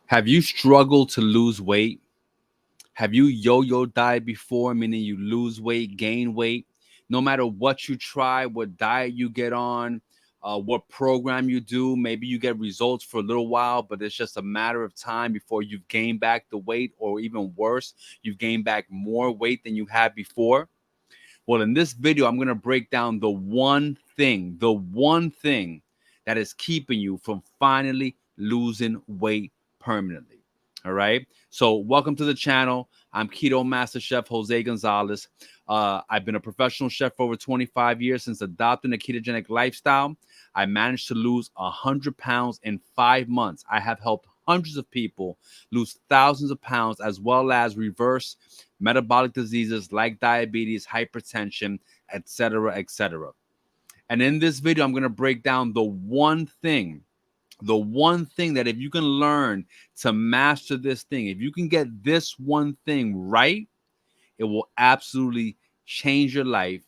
Have you struggled to lose weight? Have you yo-yo diet before, meaning you lose weight, gain weight? No matter what you try, what diet you get on, what program you do, maybe you get results for a little while, but it's just a matter of time before you've gained back the weight, or even worse, you've gained back more weight than you had before. Well, in this video, I'm going to break down the one thing that is keeping you from finally losing weight permanently. All right. So, welcome to the channel. I'm Keto Master Chef Jose Gonzalez. I've been a professional chef for over 25 years. Since adopting a ketogenic lifestyle, I managed to lose 100 pounds in 5 months. I have helped hundreds of people lose thousands of pounds, as well as reverse metabolic diseases like diabetes, hypertension, etc., etc. And in this video, I'm going to break down the one thing that if you can learn to master this thing, if you can get this one thing right, it will absolutely change your life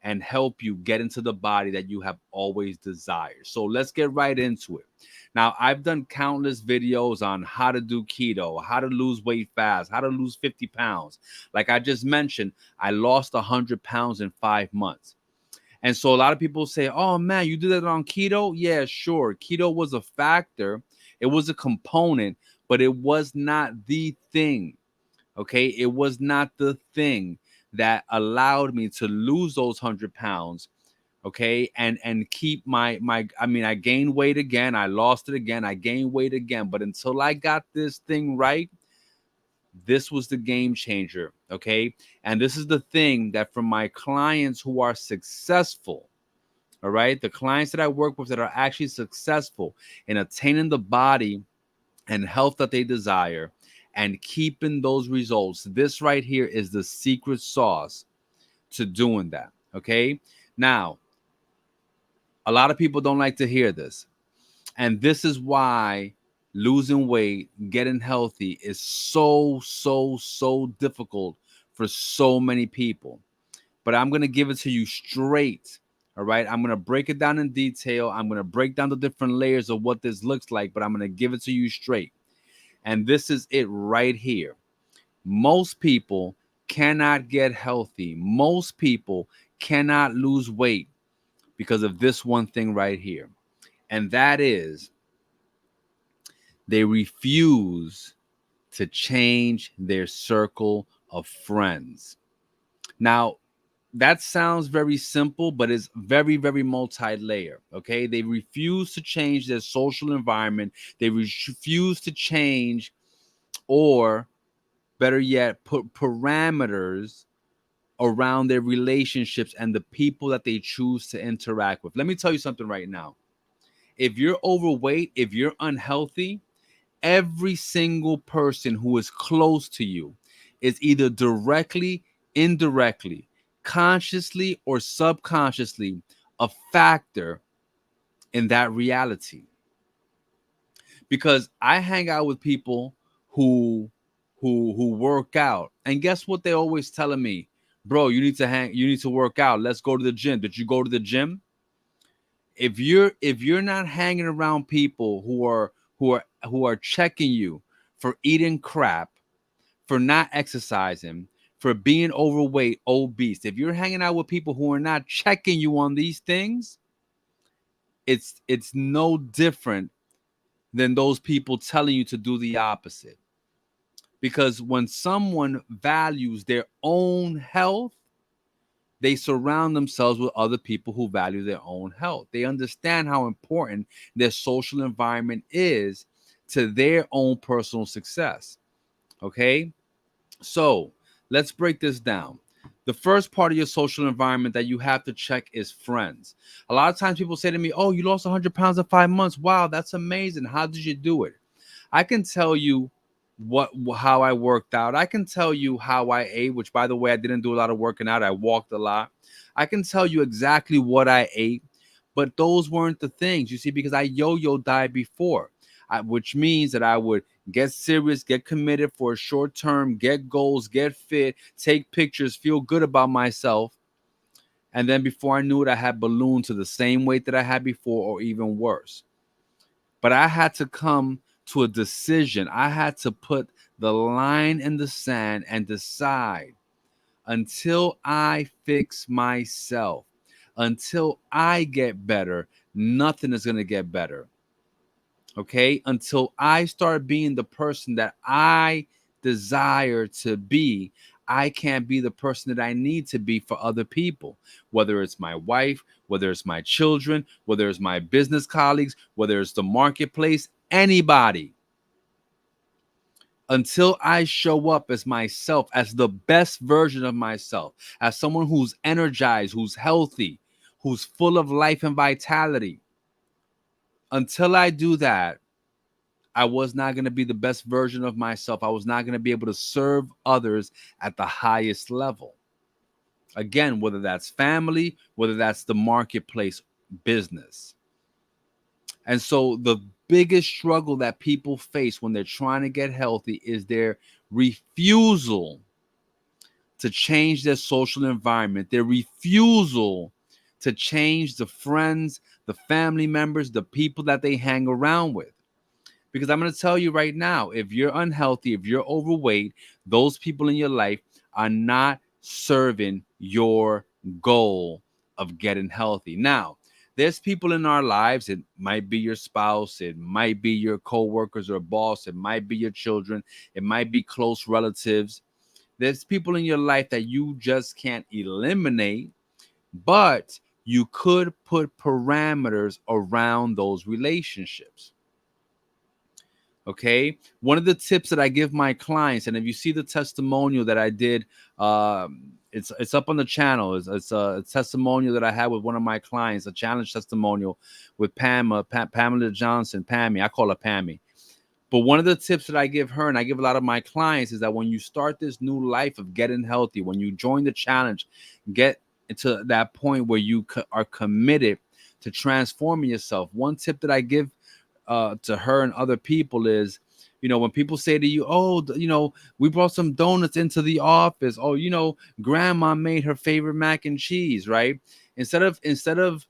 and help you get into the body that you have always desired. So let's get right into it. Now, I've done countless videos on how to do keto, how to lose weight fast, how to lose 50 pounds. Like I just mentioned, I lost 100 pounds in 5 months. And so a lot of people say, oh man, you did that on keto? Yeah, sure. Keto was a factor, it was a component, but it was not the thing. Okay, it was not the thing that allowed me to lose those 100 pounds. Okay, and keep my. I mean, I gained weight again, I lost it again, I gained weight again. But until I got this thing right, this was the game changer. Okay, and this is the thing that from my clients who are successful. All right, the clients that I work with that are actually successful in attaining the body and health that they desire and keeping those results. This right here is the secret sauce to doing that. Okay. Now, a lot of people don't like to hear this. And this is why losing weight, getting healthy is so difficult for so many people. But I'm going to give it to you straight. All right. I'm going to break it down in detail. I'm going to break down the different layers of what this looks like, but I'm going to give it to you straight. And this is it right here. Most people cannot get healthy. Most people cannot lose weight because of this one thing right here. And that is they refuse to change their circle of friends. Now, that sounds very simple, but it's very multi-layer. Okay. They refuse to change their social environment. They refuse to change, or better yet, put parameters around their relationships and the people that they choose to interact with. Let me tell you something right now. If you're overweight, if you're unhealthy, every single person who is close to you is either directly, indirectly, consciously, or subconsciously a factor in that reality. Because I hang out with people who who work out, and guess what they always telling me? Bro, you need to work out. Let's go to the gym. Did you go to the gym? If you're not hanging around people who are checking you for eating crap, for not exercising, for being overweight, obese, if you're hanging out with people who are not checking you on these things, it's no different than those people telling you to do the opposite. Because when someone values their own health, they surround themselves with other people who value their own health. They understand how important their social environment is to their own personal success. Okay? So let's break this down. The first part of your social environment that you have to check is friends. A lot of times people say to me, oh, you lost 100 pounds in 5 months. Wow, that's amazing. How did you do it? I can tell you how I worked out. I can tell you how I ate, which by the way, I didn't do a lot of working out. I walked a lot. I can tell you exactly what I ate, but those weren't the things, you see, because I yo-yo diet before, which means that I would get serious, get committed for a short term, get goals, get fit, take pictures, feel good about myself. And then before I knew it, I had ballooned to the same weight that I had before or even worse. But I had to come to a decision. I had to put the line in the sand and decide, until I fix myself, until I get better, nothing is going to get better. Okay? Until I start being the person that I desire to be, I can't be the person that I need to be for other people, whether it's my wife, whether it's my children, whether it's my business colleagues, whether it's the marketplace, anybody. Until I show up as myself, as the best version of myself, as someone who's energized, who's healthy, who's full of life and vitality, until I do that, I was not going to be the best version of myself. I was not going to be able to serve others at the highest level. Again, whether that's family, whether that's the marketplace business. And so the biggest struggle that people face when they're trying to get healthy is their refusal to change their social environment, their refusal to change the friends, the family members, the people that they hang around with. Because I'm going to tell you right now, if you're unhealthy, if you're overweight, those people in your life are not serving your goal of getting healthy. Now, there's people in our lives. It might be your spouse, it might be your coworkers or boss, it might be your children, it might be close relatives. There's people in your life that you just can't eliminate, but you could put parameters around those relationships. Okay. One of the tips that I give my clients, and if you see the testimonial that I did, it's up on the channel. It's a testimonial that I had with one of my clients, a challenge testimonial with Pamela Johnson, Pammy. I call her Pammy. But one of the tips that I give her, and I give a lot of my clients, is that when you start this new life of getting healthy, when you join the challenge, get to that point where you are committed to transforming yourself. One tip that I give to her and other people is, when people say to you, oh, we brought some donuts into the office, oh, grandma made her favorite mac and cheese, right? Instead of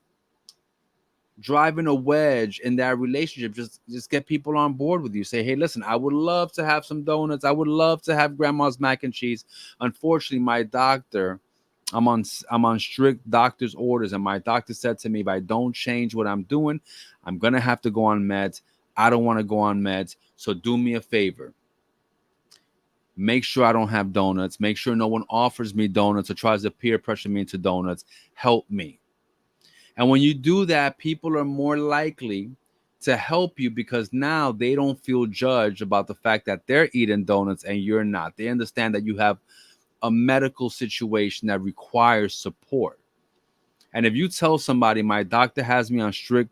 driving a wedge in that relationship, just get people on board with you. Say, hey, listen, I would love to have some donuts, I would love to have grandma's mac and cheese. Unfortunately, my doctor, I'm on strict doctor's orders, and my doctor said to me, if I don't change what I'm doing, I'm gonna have to go on meds. I don't want to go on meds, so do me a favor. Make sure I don't have donuts. Make sure no one offers me donuts or tries to peer pressure me into donuts. Help me. And when you do that, people are more likely to help you, because now they don't feel judged about the fact that they're eating donuts and you're not. They understand that you have a medical situation that requires support. And if you tell somebody, my doctor has me on strict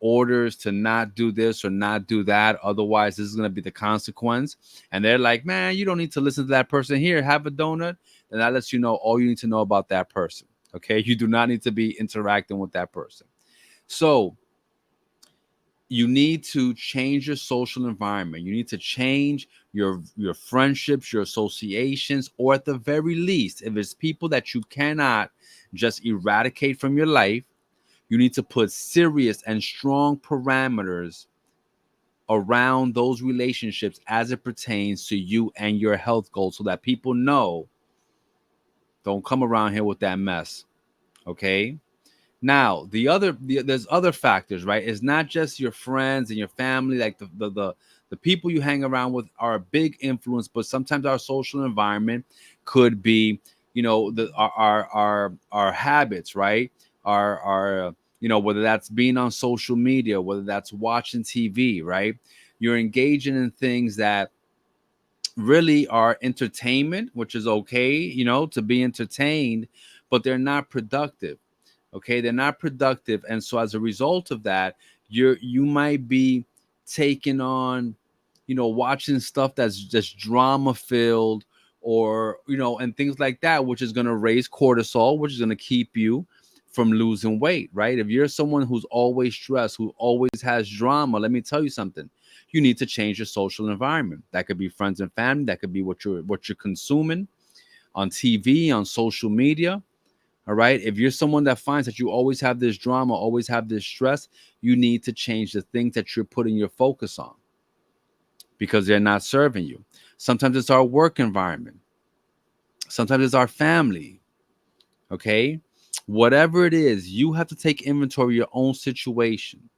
orders to not do this or not do that, otherwise this is going to be the consequence, and they're like, man, you don't need to listen to that person, here, have a donut, then that lets you know all you need to know about that person. Okay, you do not need to be interacting with that person. So you need to change your social environment. You need to change your friendships, your associations, or at the very least, if it's people that you cannot just eradicate from your life, you need to put serious and strong parameters around those relationships as it pertains to you and your health goals, so that people know, don't come around here with that mess. Okay. Now, there's other factors, right? It's not just your friends and your family. Like the people you hang around with are a big influence, but sometimes our social environment could be, our habits, right? Our whether that's being on social media, whether that's watching TV, right? You're engaging in things that really are entertainment, which is okay, to be entertained, but they're not productive. Okay, they're not productive, and so as a result of that, you might be taking on, watching stuff that's just drama filled, or and things like that, which is going to raise cortisol, which is going to keep you from losing weight, right? If you're someone who's always stressed, who always has drama, let me tell you something. You need to change your social environment. That could be friends and family, that could be what you're consuming on TV, on social media. All right. If you're someone that finds that you always have this drama, always have this stress, you need to change the things that you're putting your focus on. because they're not serving you. Sometimes it's our work environment. Sometimes it's our family. Okay. Whatever it is, you have to take inventory of your own situation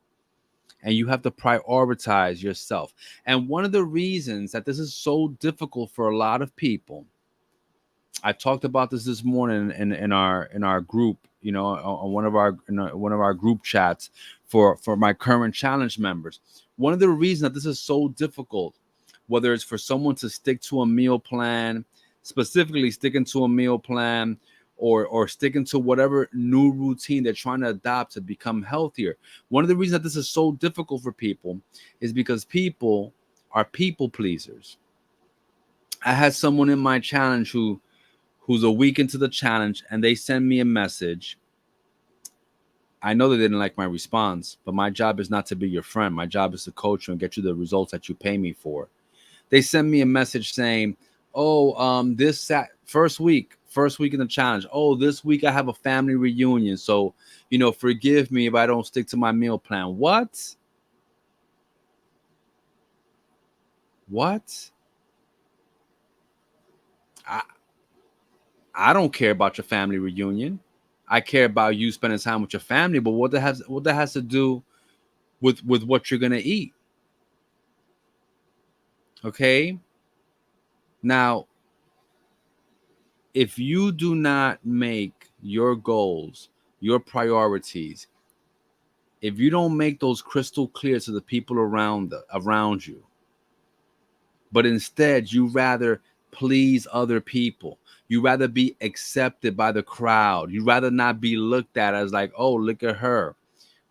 and you have to prioritize yourself. And one of the reasons that this is so difficult for a lot of people, I talked about this morning in our group, on one of our group chats for my current challenge members. One of the reasons that this is so difficult, whether it's for someone to stick to a meal plan, specifically sticking to a meal plan, or sticking to whatever new routine they're trying to adopt to become healthier. One of the reasons that this is so difficult for people is because people are people pleasers. I had someone in my challenge who's a week into the challenge and they send me a message. I know they didn't like my response, but my job is not to be your friend. My job is to coach you and get you the results that you pay me for. They send me a message saying, "Oh, first week in the challenge. Oh, this week I have a family reunion, so forgive me if I don't stick to my meal plan." What? What? I I don't care about your family reunion. I care about you spending time with your family, but what that has to do with what you're gonna eat? Okay. Now, if you do not make your goals, your priorities, if you don't make those crystal clear to the people around you, but instead you rather please other people, you rather be accepted by the crowd, you rather not be looked at as like, oh, look at her,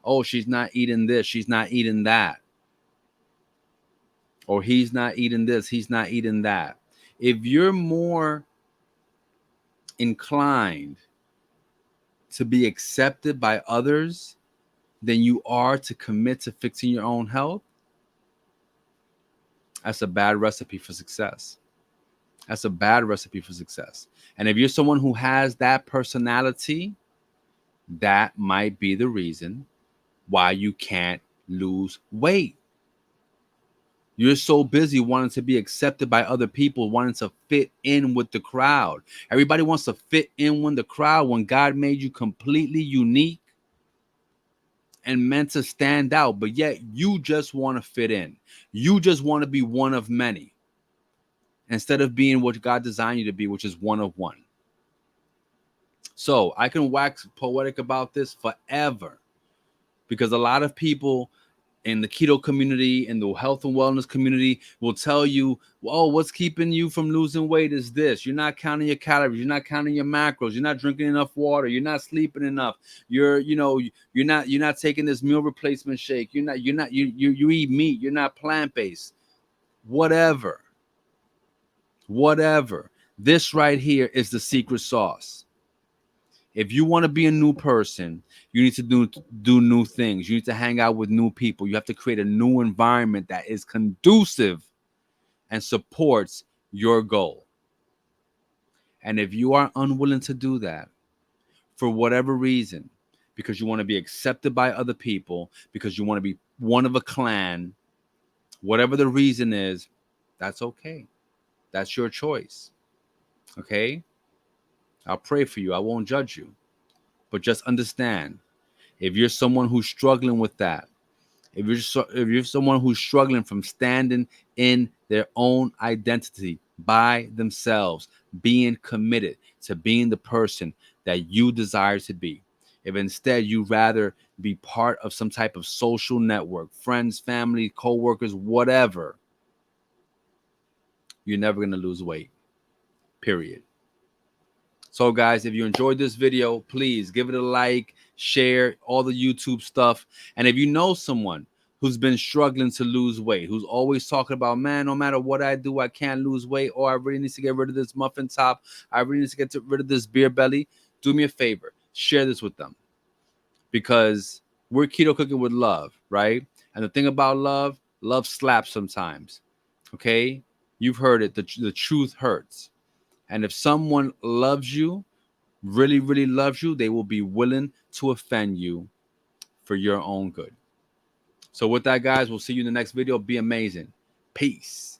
oh, she's not eating this, she's not eating that, or he's not eating this, he's not eating that. If you're more inclined to be accepted by others than you are to commit to fixing your own health, that's a bad recipe for success. That's a bad recipe for success. And if you're someone who has that personality, that might be the reason why you can't lose weight. You're so busy wanting to be accepted by other people, wanting to fit in with the crowd. Everybody wants to fit in with the crowd when God made you completely unique and meant to stand out, but yet you just want to fit in. You just want to be one of many instead of being what God designed you to be, which is one of one. So I can wax poetic about this forever because a lot of people in the keto community, in the health and wellness community, will tell you, oh, what's keeping you from losing weight is this. You're not counting your calories. You're not counting your macros. You're not drinking enough water. You're not sleeping enough. You're not taking this meal replacement shake. You eat meat. You're not plant-based. Whatever. This right here is the secret sauce. If you want to be a new person, you need to do new things. You need to hang out with new people. You have to create a new environment that is conducive and supports your goal. And if you are unwilling to do that for whatever reason, because you want to be accepted by other people, because you want to be one of a clan, whatever the reason is, that's okay. That's your choice. Okay? I'll pray for you. I won't judge you. But just understand, if you're someone who's struggling with that, if you're someone who's struggling from standing in their own identity by themselves, being committed to being the person that you desire to be, if instead you rather be part of some type of social network, friends, family, co-workers, whatever, you're never going to lose weight, period. So guys, if you enjoyed this video, please give it a like, share all the YouTube stuff. And if you know someone who's been struggling to lose weight, who's always talking about, man, no matter what I do, I can't lose weight, or I really need to get rid of this muffin top, I really need to get rid of this beer belly, do me a favor, share this with them. Because we're keto cooking with love, right? And the thing about love slaps sometimes, okay? You've heard it, the truth hurts. And if someone loves you, really, really loves you, they will be willing to offend you for your own good. So with that, guys, we'll see you in the next video. Be amazing. Peace.